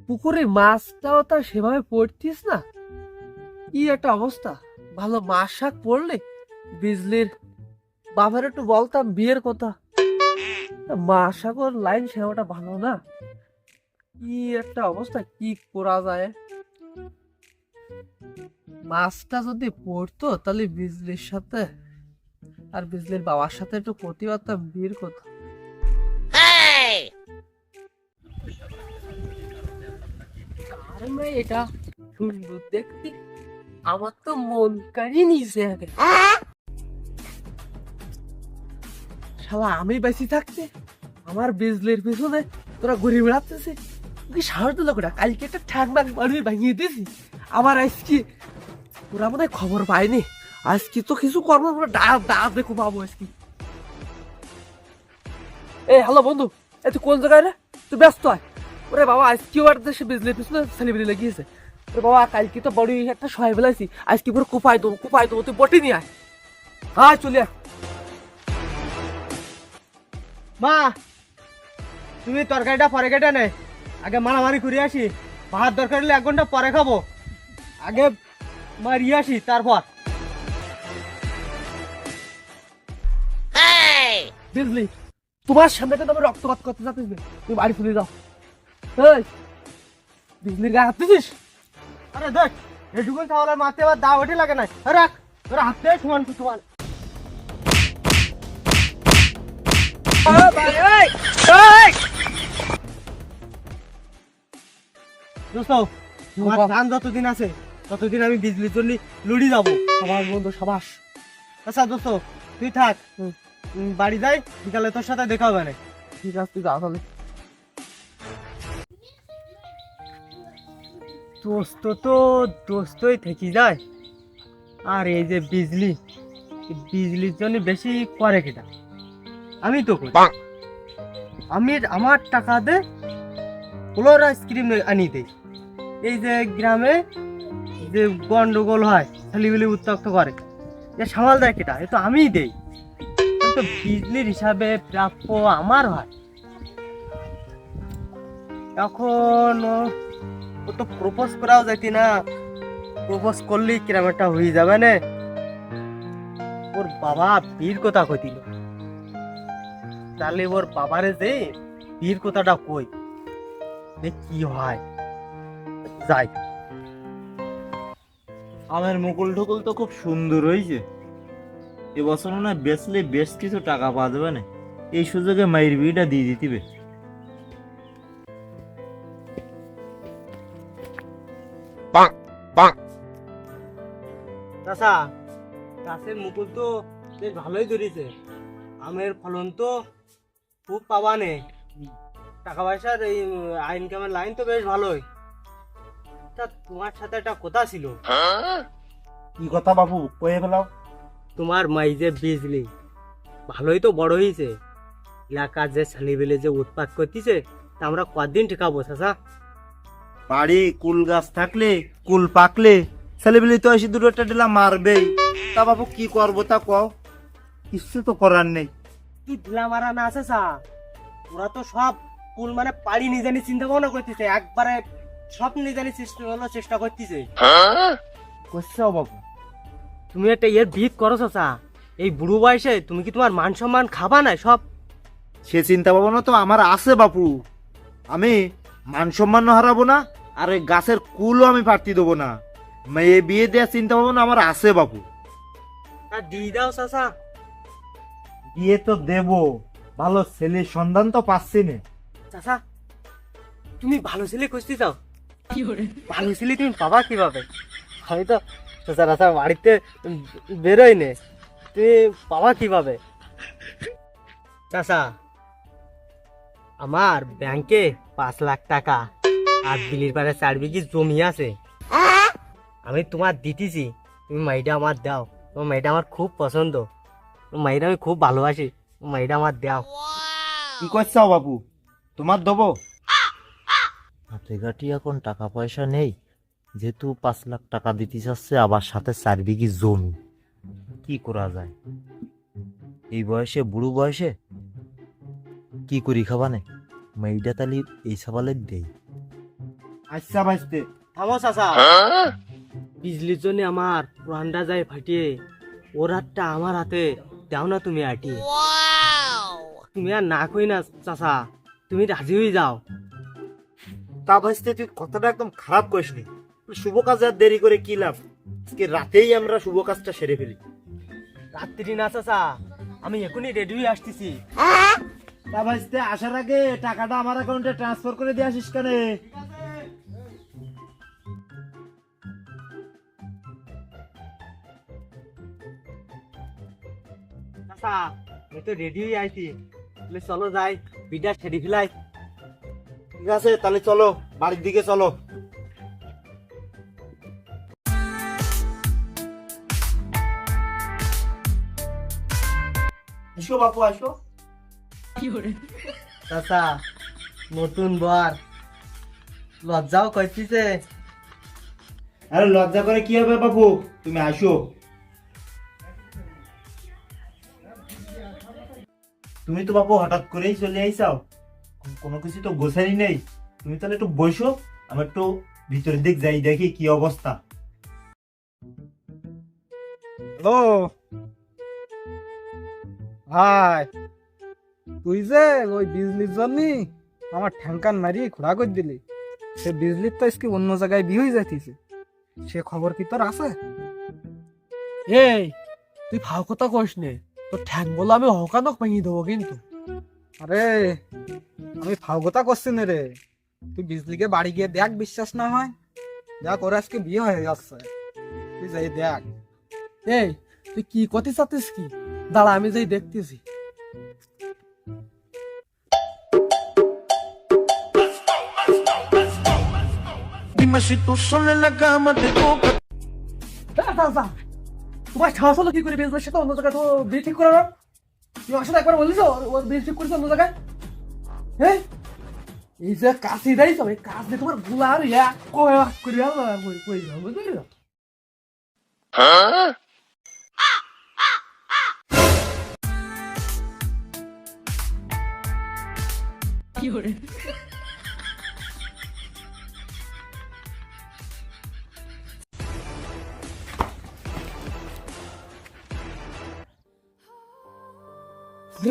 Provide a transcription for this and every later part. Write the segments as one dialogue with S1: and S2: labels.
S1: পুকুরের মাছটাও তা সেভাবে পড়তিস না, কি একটা অবস্থা। ভালো মাছ শাক পড়লে বিজলির বাবার একটু বলতাম বিয়ের কথা। মাছ শাকর লাইন সেবাটা ভালো না, কি একটা অবস্থা, কি করা যায়। মাছটা যদি পড়তো তাহলে বিজলির সাথে আর বিজলির বাবার সাথে একটু করতে পারতাম বিয়ের কথা। কার মেয়ে এটা, সুন্দর দেখতে, আমার তো মন কাড়িয়ে নিয়েছে আগে। শালা আমি বেশি থাকতে আমার বিজলির পিছনে তোরা ঘুরে বেড়াতেছে, কি সাহস দিল কোটা, কালকে একটা ঠ্যাং ব্যাগ বাড়ি ভাঙিয়ে দিয়েছি। আবার আজকে ওরা মনে হয় খবর পায়নি, আজকে তো কিছু কর্ম দেখো পাবো আজকে। এই হ্যালো বন্ধু, এই তুই কোন জায়গায় রে, তুই ব্যস্ত হয়। ওরে বাবা আজকেও আর দেশে বিজলির পিছনে সেলিব্রিটি লেগিয়েছে। ওরে বাবা কালকে তো বড় একটা সহায় বেলাইছি, আজকে পুরো কুপাই দেবো, তুই বটি নিয়ে আয়। হ্যাঁ চলে আয়।
S2: মা, তুমি তরকারিটা পরে কেটে নে, আগে মারামারি করে আসি। ভাত দরকার হলে 1 ঘন্টা পরে খাবো, আগে মারিয়ে আসি তারপর।
S1: বিজলি তোমার সামনে তো আমি রক্তপাত করতে চাচ্ছিস না, তুমি বাড়ি ফিরে যাও। এই বিজলির গায়ে হাত দিছিস?
S2: আরে দেখ, এটুকুন তাহলে মারতে আবার দা ওঠে লাগে না। রাখ, তোর হাত দিয়ে সমান সমান। দোস্ত, আমার ধান যতদিন আছে ততদিন আমি বিজলির জন্য লুড়ি যাবো।
S1: সাবাস বন্ধু সাবাস।
S2: আচ্ছা দোস্ত, তুই থাক, বাড়ি যাই, বিকালে তোর সাথে দেখা হবে না।
S1: ঠিক আছে তুই যা তাহলে।
S2: দোস্ত তো দোস্তই থেকে যায়, আর এই যে বিজলি, বিজলির জন্য বেশি করে কেটা, আমি তো করি। আমি আমার টাকা দে ফ্লোর আইসক্রিম আনি দেই। এই যে গ্রামে যে গন্ডগোল হয়, ছেলেগুলি উত্তক্ত করে, যে সামাল দেয় কেটা, এ তো আমিই দেই। তো বিজলির হিসাবে প্রাপ্য আমার হয়। এখন ও তো প্রপোজ করাও যাইতি না, প্রপোজ করলেই কিরম একটা হয়ে যাবে না। ওর বাবা বীর কথা কইছিল, তাহলে ওর বাবারে যে বীর কথাটা কই, কি হয় যাই।
S3: আমের মুকুল টুকুল তো খুব সুন্দর হয়েছে, এবছর মনে হয় বেচলে বেশ কিছু টাকা পাওয়া যাবে না। এই সুযোগে মায়ের বিয়েটা দিয়ে দিতিবে।
S2: চাচা, গাছের মুকুল তো বেশ ভালোই ধরেছে, আমের ফলন তো খুব পাবা নেই, টাকা পয়সার এই ইনকামের লাইন তো বেশ ভালোই। তা তোমার সাথে একটা কথা ছিল।
S3: কি কথা বাবু, কয়ে ফেলাও।
S2: তোমার মাই যে বিজলি ভালোই তো বড় হয়েছে, এলাকার যে ছেলেবেলে যে উৎপাত করতেছে, তা আমরা কদিন ঠেকাবো চাচা?
S3: বাড়ি কুল গাছ থাকলে কুল পাকলে ছেলেবেলি তো এসে দুটো একটা দিলা মারবেই। তা বাবু কি করবো তা কও, কিছু তো করার নেই।
S2: কি ঢিলা মারা না আছে চা, ওরা তো সব কুল মানে পাড়ি নিজানি চিন্তা ভাবনা করতেছে, একবারে সব নিজানি চেষ্টা করতেছে।
S3: করছে বাবু,
S2: তুমি একটা এর ভিত করো চাচা, এই বুড়ো বয়সে তুমি কি তোমার মান সম্মান খাবা না সব?
S3: সে চিন্তা ভাবনা তো আমার আছে বাপু, আমি মান সম্মান হারাবো না, আর ওই গাছের কুলও আমি পাড়তি দেবো না। মেয়ে বিয়ে দেওয়ার চিন্তা ভাবনা আমার আছে বাপু।
S2: তা দিয়ে দাও চাচা।
S3: বিয়ে তো দেবো, ভালো ছেলের সন্ধান তো পাচ্ছি না।
S2: চাচা, তুমি ভালো ছেলে খুঁজতে চাও, ভালো ছেলে তুমি পাবা কিভাবে? আমি তো চাচা চাচা বাড়িতে বেরোই নে, তুমি পাবা কিভাবে? চাচা, আমার ব্যাংকে 5 লাখ টাকা আর দিল্লির পারে 4 বিঘি জমি আছে, আমি তোমার দিতেছি, তুমি মাইটা আমার দাও। তোমার মাইটা আমার খুব পছন্দ, মাইটা আমি খুব ভালোবাসি, মাইটা আমার দাও।
S3: কি করছাও বাবু, তোমার দেবো? হাতে ঘাটি এখন টাকা পয়সা নেই, যেহেতু 5 লাখ টাকা দিতে চাচ্ছে, আবার সাথে 4 বিঘি জমি, কি করা যায় এই বয়সে, বুড়ো বয়সে? কি করি খাবানে মেয়েটা তালি এই সবালের দেই। আচ্ছা ভাইস্তে।
S2: থামো চাচা, বিজলির জন্য আমার প্রাণটা যায় ফাটিয়ে, ওর হাতটা আমার হাতে দাও না তুমি আটিয়ে। তুমি আর না কই না চাচা, তুমি রাজি হয়ে যাও।
S3: তা ভাইস্তে তুই কথাটা একদম খারাপ করিসনি। শুভ কাজে আর দেরি করে কি লাভ, আজকে রাতেই আমরা শুভ কাজটা সেরে ফেলি।
S2: রাত্রি না চাচা, আমি এখনই রেডি হয়ে আসতেছি।
S3: তা ভাইস্তে আসার আগে টাকাটা আমার অ্যাকাউন্টে ট্রান্সফার করে দিয়ে আসিস কেন?
S2: চাচা আমি তো রেডি হয়ে আইছি, তাহলে চলো যাই বিটা সেরে ফেলাই।
S3: ঠিক আছে তাহলে চলো বাড়ির দিকে চলো। আসো বাপু আসো।
S2: চাচা নতুন বর লজ্জাও করতেছে।
S3: আরে লজ্জা করে কি হবে বাপু, তুমি আসো। তুমি তো বাপু হঠাৎ করেই চলে আইসাও, কোনো কিছু তো গোছানি নেই। তুমি তাহলে একটু বসো, আমি একটু ভিতরের দিক যাই দেখি কি অবস্থা।
S4: হ্যালো ভাই, তুই যে ওই বিজলির জন্য আমার ঠ্যাঙ্কান মারি খোড়া করে দিলি, সে বিজলির তো আজকে অন্য জায়গায় বিয়ে হয়ে যাইতেছে, সে খবর কি তোর আছে?
S1: এই তুই ভাও কথা কইস নে, তোর ঠ্যাং বলে আমি হকানক ভেঙে দেবো কিন্তু।
S4: আরে আমি ফাউগতা করছি না রে, তুই বিজলিকে বাড়ি গিয়ে দেখ, বিশ্বাস না হয় দেখ, ওর আজকে বিয়ে হয়ে যাচ্ছে, তুই যাই দেখ।
S1: এই তুই কি করতে চাচ্ছিস কি? দাঁড়া আমি যাই দেখতেছি।
S5: Dime si tú sola en la cama te toca.
S1: তোমার সাহস হলো কি করে বিজনেস সাথে অন্য জায়গায় তো বিয়ে ঠিক করার? তুই আমার সাথে একবার বলিস ওর বিয়ে ঠিক করেছে অন্য জায়গায়? হ্যাঁ এই যে কাশি দেয় তো, এই কাজ দিয়ে তোমার গুলা আর এক কয় করে বুঝলি না?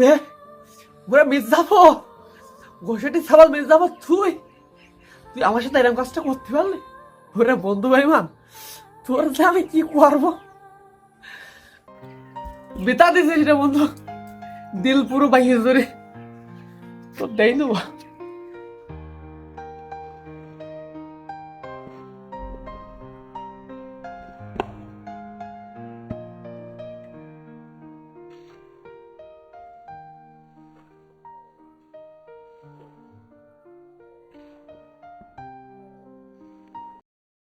S1: রে ওরা মির্জাফর, ঘষেটি সাবাল মির্জাফর, তুই তুই আমার সাথে এরকম কাজটা করতে পারলি? ওরে বন্ধু ভাইমান, তোর যে আমি কি করবো, বেতা দিছিস রে বন্ধু, দিল পুরো বাইরে জোরে তোর দেই নেবো।